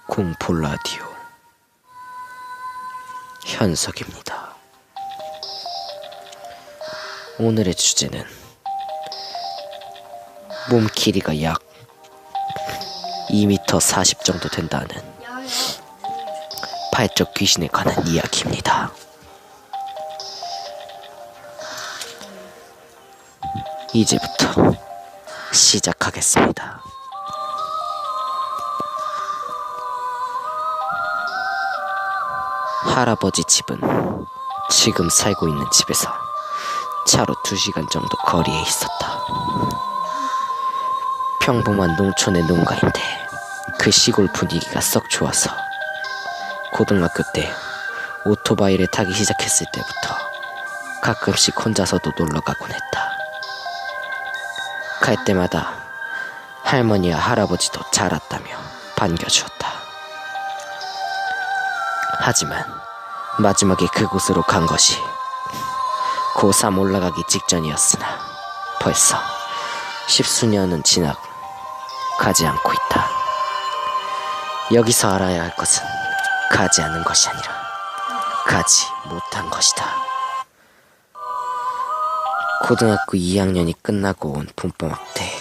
공포라디오 현석입니다. 오늘의 주제는 몸 길이가 약 2m 40 정도 된다는 팔적 귀신에 관한 이야기입니다. 이제부터 시작하겠습니다. 할아버지 집은 지금 살고 있는 집에서 차로 2시간 정도 거리에 있었다. 평범한 농촌의 농가인데 그 시골 분위기가 썩 좋아서 고등학교 때 오토바이를 타기 시작했을 때부터 가끔씩 혼자서도 놀러가곤 했다. 갈 때마다 할머니와 할아버지도 잘 왔다며 반겨주었다. 하지만 마지막에 그곳으로 간 것이 고3 올라가기 직전이었으나 벌써 10수년은 지나가지 않고 있다. 여기서 알아야 할 것은 가지 않은 것이 아니라 가지 못한 것이다. 고등학교 2학년이 끝나고 온 봄방학 때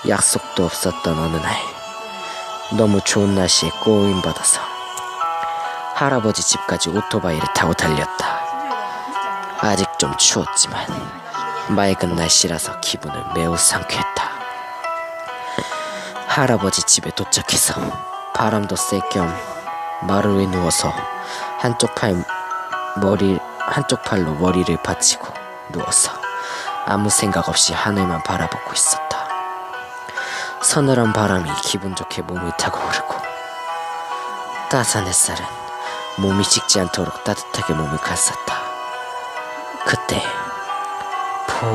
약속도 없었던 어느 날 너무 좋은 날씨에 꼬임받아서 할아버지 집까지 오토바이를 타고 달렸다. 아직 좀 추웠지만 맑은 날씨라서 기분을 매우 상쾌했다. 할아버지 집에 도착해서 바람도 쐴 겸 마루에 누워서 한쪽 팔로 머리를 받치고 누워서 아무 생각 없이 하늘만 바라보고 있었다. 서늘한 바람이 기분 좋게 몸을 타고 흐르고 따스한 햇살은 몸이 식지 않도록 따뜻하게 몸을 감쌌다. 그때 포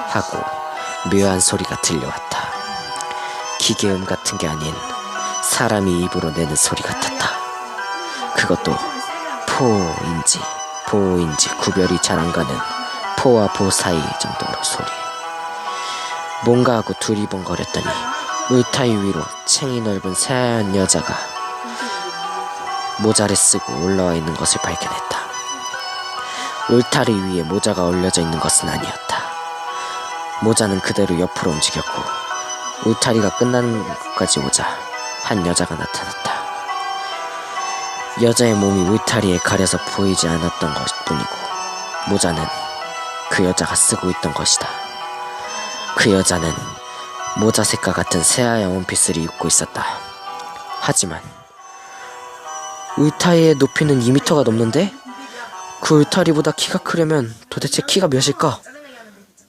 하고 묘한 소리가 들려왔다. 기계음 같은 게 아닌 사람이 입으로 내는 소리 같았다. 그것도 포인지 구별이 잘 안 가는 포와 포 사이 정도로 소리. 뭔가 하고 두리번거렸더니 울타리 위로 챙이 넓은 새하얀 여자가 모자를 쓰고 올라와 있는 것을 발견했다. 울타리 위에 모자가 올려져 있는 것은 아니었다. 모자는 그대로 옆으로 움직였고 울타리가 끝나는 곳까지 오자 한 여자가 나타났다. 여자의 몸이 울타리에 가려서 보이지 않았던 것뿐이고 모자는 그 여자가 쓰고 있던 것이다. 그 여자는 모자 색과 같은 새하얀 원피스를 입고 있었다. 하지만 울타리의 높이는 2m가 넘는데 그 울타리보다 키가 크려면 도대체 키가 몇일까?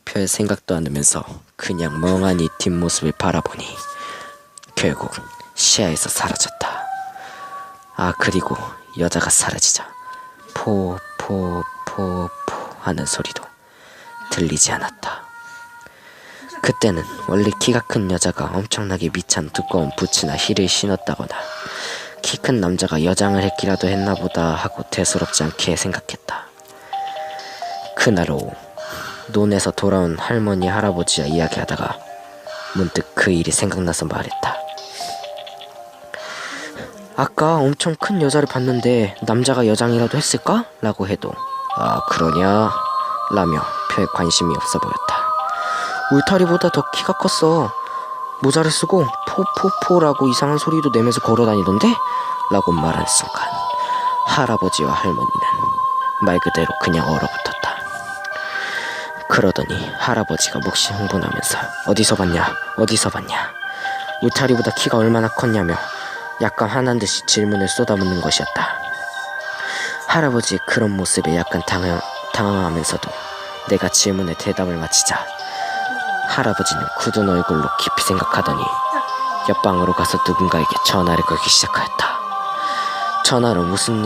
별 생각도 안 하면서 그냥 멍하니 뒷모습을 바라보니 결국 시야에서 사라졌다. 아, 그리고 여자가 사라지자 포 하는 소리도 들리지 않았다. 그때는 원래 키가 큰 여자가 엄청나게 미찬 두꺼운 부츠나 힐을 신었다거나 키 큰 남자가 여장을 했기라도 했나보다 하고 대수롭지 않게 생각했다. 그날 오후 논에서 돌아온 할머니 할아버지와 이야기하다가 문득 그 일이 생각나서 말했다. 아까 엄청 큰 여자를 봤는데 남자가 여장이라도 했을까? 라고 해도 아, 그러냐? 라며 별 관심이 없어 보였다. 울타리보다 더 키가 컸어. 모자를 쓰고 포라고 이상한 소리도 내면서 걸어다니던데? 라고 말한 순간 할아버지와 할머니는 말 그대로 그냥 얼어붙었다. 그러더니 할아버지가 몹시 흥분하면서 어디서 봤냐? 울타리보다 키가 얼마나 컸냐며 약간 화난 듯이 질문을 쏟아붓는 것이었다. 할아버지의 그런 모습에 약간 당황하면서도 내가 질문에 대답을 마치자 할아버지는 굳은 얼굴로 깊이 생각하더니 옆방으로 가서 누군가에게 전화를 걸기 시작하였다. 전화로 무슨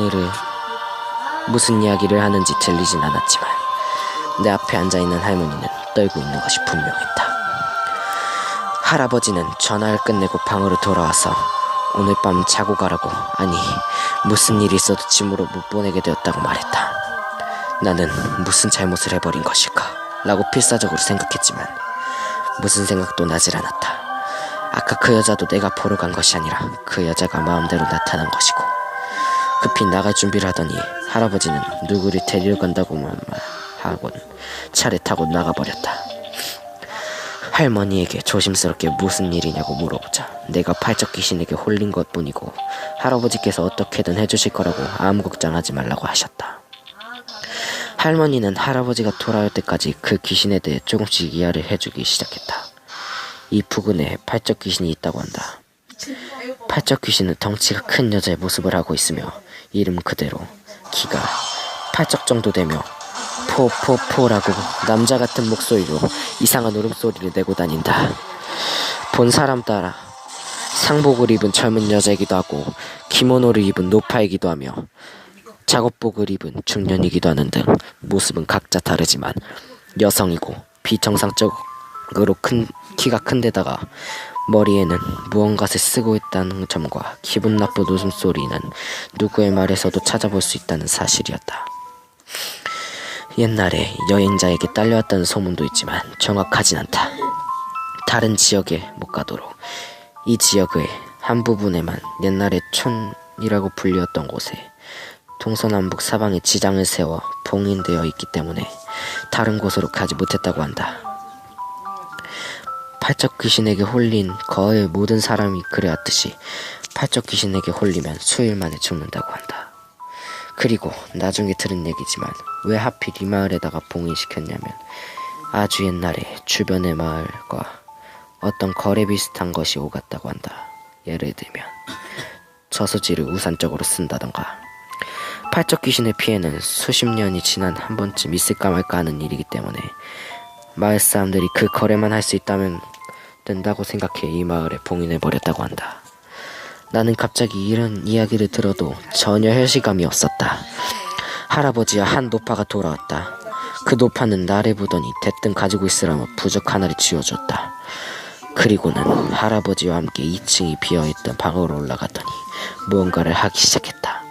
이야기를 하는지 들리진 않았지만 내 앞에 앉아있는 할머니는 떨고 있는 것이 분명했다. 할아버지는 전화를 끝내고 방으로 돌아와서 오늘 밤 자고 가라고, 아니 무슨 일이 있어도 짐으로 못 보내게 되었다고 말했다. 나는 무슨 잘못을 해버린 것일까? 라고 필사적으로 생각했지만 무슨 생각도 나질 않았다. 아까 그 여자도 내가 보러 간 것이 아니라 그 여자가 마음대로 나타난 것이고, 급히 나갈 준비를 하더니 할아버지는 누구를 데리러 간다고만 하곤 차를 타고 나가버렸다. 할머니에게 조심스럽게 무슨 일이냐고 물어보자 내가 팔적 귀신에게 홀린 것뿐이고 할아버지께서 어떻게든 해주실 거라고 아무 걱정하지 말라고 하셨다. 할머니는 할아버지가 돌아올 때까지 그 귀신에 대해 조금씩 이해를 해주기 시작했다. 이 부근에 팔적 귀신이 있다고 한다. 팔적 귀신은 덩치가 큰 여자의 모습을 하고 있으며 이름 그대로 키가 팔적 정도 되며 포포포라고 남자 같은 목소리로 이상한 울음소리를 내고 다닌다. 본 사람 따라 상복을 입은 젊은 여자이기도 하고 기모노를 입은 노파이기도 하며 작업복을 입은 중년이기도 하는 등 모습은 각자 다르지만 여성이고 비정상적으로 키가 큰 데다가 머리에는 무언가를 쓰고 있다는 점과 기분 나쁜 웃음소리는 누구의 말에서도 찾아볼 수 있다는 사실이었다. 옛날에 여행자에게 딸려왔다는 소문도 있지만 정확하진 않다. 다른 지역에 못 가도록 이 지역의 한 부분에만 옛날에 촌이라고 불리었던 곳에 동서남북 사방에 지장을 세워 봉인되어 있기 때문에 다른 곳으로 가지 못했다고 한다. 팔적 귀신에게 홀린 거의 모든 사람이 그래왔듯이 팔적 귀신에게 홀리면 수일 만에 죽는다고 한다. 그리고 나중에 들은 얘기지만 왜 하필 이 마을에다가 봉인시켰냐면 아주 옛날에 주변의 마을과 어떤 거래 비슷한 것이 오갔다고 한다. 예를 들면 저수지를 우산적으로 쓴다던가. 팔적 귀신의 피해는 수십 년이 지난 한 번쯤 있을까 말까 하는 일이기 때문에 마을 사람들이 그 거래만 할 수 있다면 된다고 생각해 이 마을에 봉인해버렸다고 한다. 나는 갑자기 이런 이야기를 들어도 전혀 혈시감이 없었다. 할아버지와 한 노파가 돌아왔다. 그 노파는 나를 보더니 대뜸 가지고 있으라며 부적 하나를 쥐어줬다. 그리고는 할아버지와 함께 2층이 비어있던 방으로 올라갔더니 무언가를 하기 시작했다.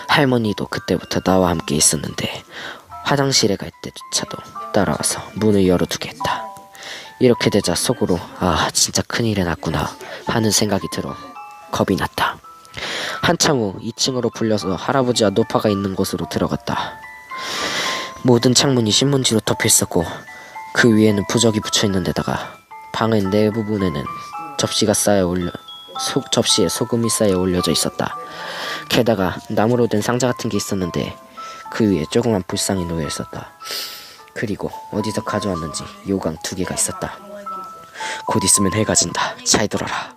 할머니도 그때부터 나와 함께 있었는데 화장실에 갈 때조차도 따라와서 문을 열어두게 했다. 이렇게 되자 속으로 아 진짜 큰일이 났구나 하는 생각이 들어 겁이 났다. 한참 후 2층으로 불려서 할아버지와 노파가 있는 곳으로 들어갔다. 모든 창문이 신문지로 덮여 있었고 그 위에는 부적이 붙여 있는 데다가 방의 내부분에는 접시에 소금이 쌓여 올려져 있었다. 게다가 나무로 된 상자 같은 게 있었는데 그 위에 조그만 불상이 놓여 있었다. 그리고 어디서 가져왔는지 요강 2개가 있었다. 곧 있으면 해가 진다. 잘 들어라.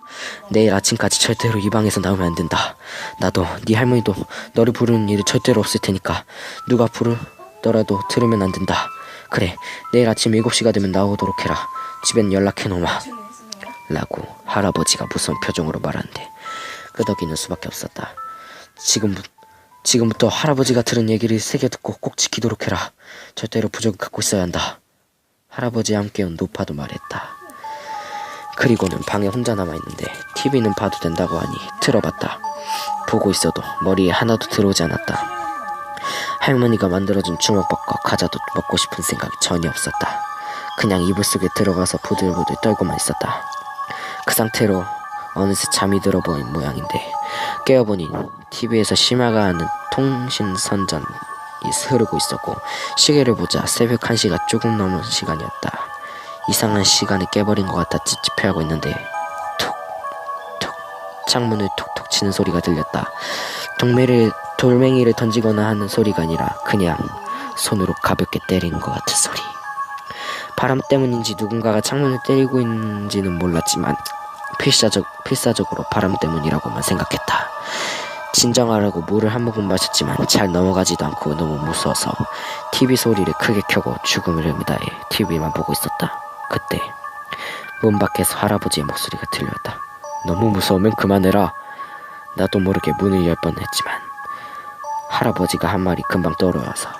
내일 아침까지 절대로 이 방에서 나오면 안 된다. 나도 네 할머니도 너를 부르는 일이 절대로 없을 테니까 누가 부르더라도 들으면 안 된다. 그래 내일 아침 7시가 되면 나오도록 해라. 집엔 연락해놓으마 라고 할아버지가 무서운 표정으로 말하는데 끄덕이는 수밖에 없었다. 지금부터 할아버지가 들은 얘기를 새겨 듣고 꼭 지키도록 해라. 절대로 부적을 갖고 있어야 한다. 할아버지와 함께 온 노파도 말했다. 그리고는 방에 혼자 남아있는데 TV는 봐도 된다고 하니 틀어봤다. 보고 있어도 머리에 하나도 들어오지 않았다. 할머니가 만들어준 주먹밥과 과자도 먹고 싶은 생각이 전혀 없었다. 그냥 이불 속에 들어가서 부들부들 떨고만 있었다. 그 상태로 어느새 잠이 들어버린 모양인데 깨어보니 TV에서 심화가 하는 통신선전이 흐르고 있었고 시계를 보자 새벽 1시가 조금 넘은 시간이었다. 이상한 시간에 깨버린 것 같아 찝찝해하고 있는데 툭툭 창문을 툭툭 치는 소리가 들렸다. 돌멩이를 던지거나 하는 소리가 아니라 그냥 손으로 가볍게 때리는 것 같은 소리. 바람 때문인지 누군가가 창문을 때리고 있는지는 몰랐지만 필사적으로 바람 때문이라고만 생각했다. 진정하라고 물을 한 모금 마셨지만 잘 넘어가지도 않고 너무 무서워서 TV 소리를 크게 켜고 죽음을 다해 TV만 보고 있었다. 그때 문 밖에서 할아버지의 목소리가 들렸다. 너무 무서우면 그만해라. 나도 모르게 문을 열 뻔했지만 할아버지가 한 말이 금방 떠올라서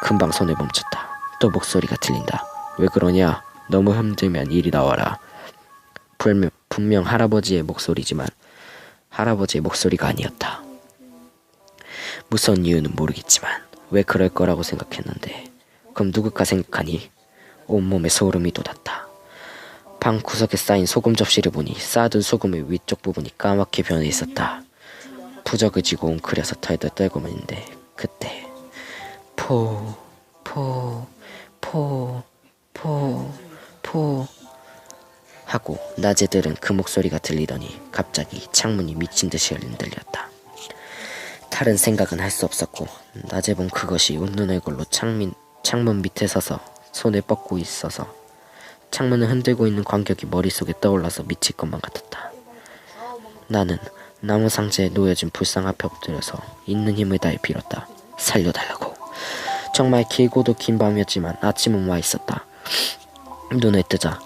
금방 손을 멈췄다. 또 목소리가 들린다. 왜 그러냐? 너무 힘들면 이리 나와라. 분명 할아버지의 목소리지만 할아버지의 목소리가 아니었다. 무서운 이유는 모르겠지만 왜 그럴 거라고 생각했는데 그럼 누굴까 생각하니 온몸에 소름이 돋았다. 방 구석에 쌓인 소금 접시를 보니 쌓아둔 소금의 위쪽 부분이 까맣게 변해 있었다. 부적을 쥐고 웅크려서 털덜 떨고만 있는데 그때 포 하고 낮에 들은 그 목소리가 들리더니 갑자기 창문이 미친 듯이 흔들렸다. 다른 생각은 할 수 없었고 낮에 본 그것이 웃는 얼굴로 창문 밑에 서서 손을 뻗고 있어서 창문을 흔들고 있는 광경이 머릿속에 떠올라서 미칠 것만 같았다. 나는 나무 상자에 놓여진 불상 앞에 엎드려서 있는 힘을 다해 빌었다. 살려달라고. 정말 길고도 긴 밤이었지만 아침은 와 있었다. 눈을 뜨자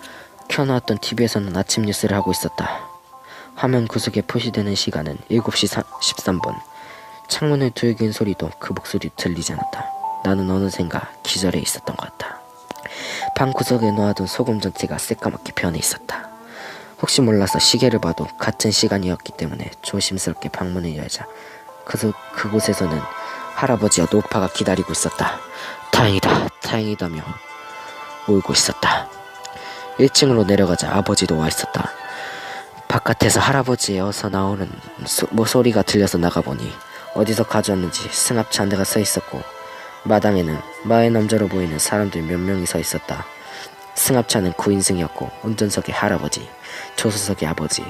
켜놓았던 TV에서는 아침 뉴스를 하고 있었다. 화면 구석에 표시되는 시간은 7시 13분. 창문을 두들긴 소리도 그 목소리 들리지 않았다. 나는 어느샌가 기절해 있었던 것 같다. 방 구석에 놓아둔 소금 전체가 새까맣게 변해 있었다. 혹시 몰라서 시계를 봐도 같은 시간이었기 때문에 조심스럽게 방문을 열자 그곳에서는 할아버지와 노파가 기다리고 있었다. 다행이다며 울고 있었다. 1층으로 내려가자 아버지도 와 있었다. 바깥에서 할아버지의 어서 나오는 소리가 들려서 나가보니 어디서 가져왔는지 승합차 한 대가 서 있었고 마당에는 마을 남자로 보이는 사람들 몇 명이 서 있었다. 승합차는 9인승이었고 운전석에 할아버지, 조수석에 아버지,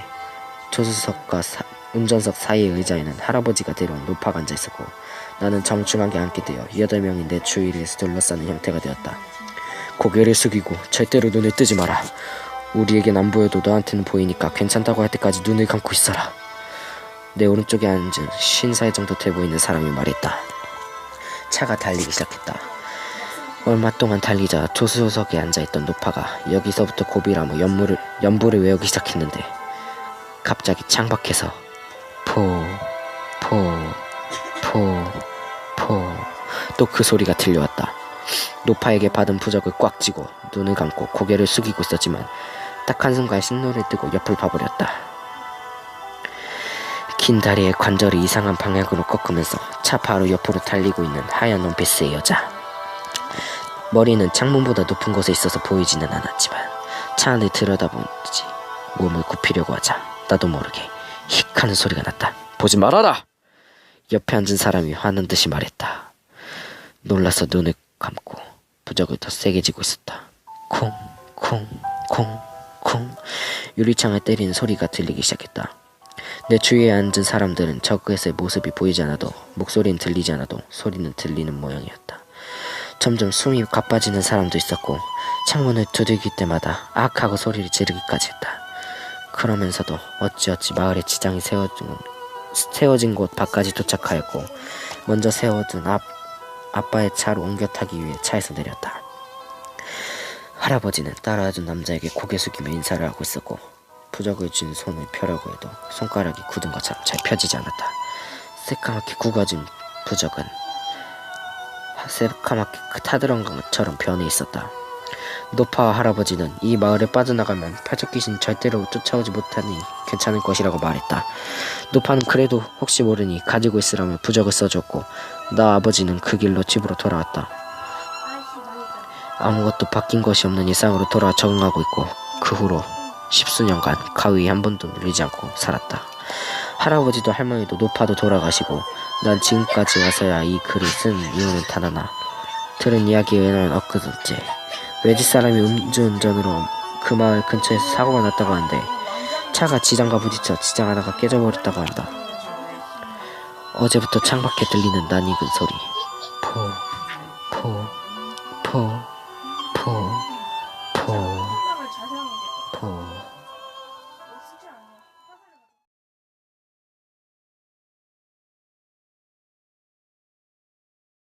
조수석과 운전석 사이의 의자에는 할아버지가 데려온 노파가 앉아있었고 나는 정중하게 앉게 되어 8명이 내 주위를 둘러싸는 형태가 되었다. 고개를 숙이고 절대로 눈을 뜨지 마라. 우리에겐 안 보여도 너한테는 보이니까 괜찮다고 할 때까지 눈을 감고 있어라. 내 오른쪽에 앉은 50살 정도 돼 보이는 사람이 말했다. 차가 달리기 시작했다. 얼마 동안 달리자 조수석에 앉아있던 노파가 여기서부터 고비라며 연부를 외우기 시작했는데 갑자기 창밖에서 또 그 소리가 들려왔다. 노파에게 받은 부적을 꽉 쥐고 눈을 감고 고개를 숙이고 있었지만 딱 한순간 신호를 뜨고 옆을 봐버렸다. 긴 다리의 관절이 이상한 방향으로 꺾으면서 차 바로 옆으로 달리고 있는 하얀 원피스의 여자. 머리는 창문보다 높은 곳에 있어서 보이지는 않았지만 차 안을 들여다보지 몸을 굽히려고 하자 나도 모르게 힉 하는 소리가 났다. 보지 말아라! 옆에 앉은 사람이 화난 듯이 말했다. 놀라서 눈을 감고 부적을 더 세게 쥐고 있었다. 콩 유리창을 때리는 소리가 들리기 시작했다. 내 주위에 앉은 사람들은 저그에서의 모습이 보이지 않아도 목소리는 들리지 않아도 소리는 들리는 모양이었다. 점점 숨이 가빠지는 사람도 있었고 창문을 두들길 때마다 악 하고 소리를 지르기까지 했다. 그러면서도 어찌어찌 마을에 지장이 세워진 곳 밖까지 도착하였고 먼저 세워둔 아빠의 차로 옮겨 타기 위해 차에서 내렸다. 할아버지는 따라와준 남자에게 고개 숙이며 인사를 하고 있었고 부적을 쥔 손을 펴려고 해도 손가락이 굳은 것처럼 잘 펴지지 않았다. 새까맣게 굳어진 부적은 새까맣게 타들어간 것처럼 변해 있었다. 노파와 할아버지는 이 마을에 빠져나가면 팔척귀신 절대로 쫓아오지 못하니 괜찮을 것이라고 말했다. 노파는 그래도 혹시 모르니 가지고 있으라며 부적을 써줬고 나 아버지는 그 길로 집으로 돌아왔다. 아무것도 바뀐 것이 없는 일상으로 돌아와 적응하고 있고 그 후로 10수년간 가위 한 번도 눌리지 않고 살았다. 할아버지도 할머니도 노파도 돌아가시고 난 지금까지 와서야 이 글을 쓴 이유는 단 하나. 들은 이야기에 의하면 엊그제 외지 사람이 음주운전으로 그 마을 근처에서 사고가 났다고 하는데 차가 지장과 부딪혀 지장 하나가 깨져버렸다고 한다. 어제부터 창밖에 들리는 낯익은 소리.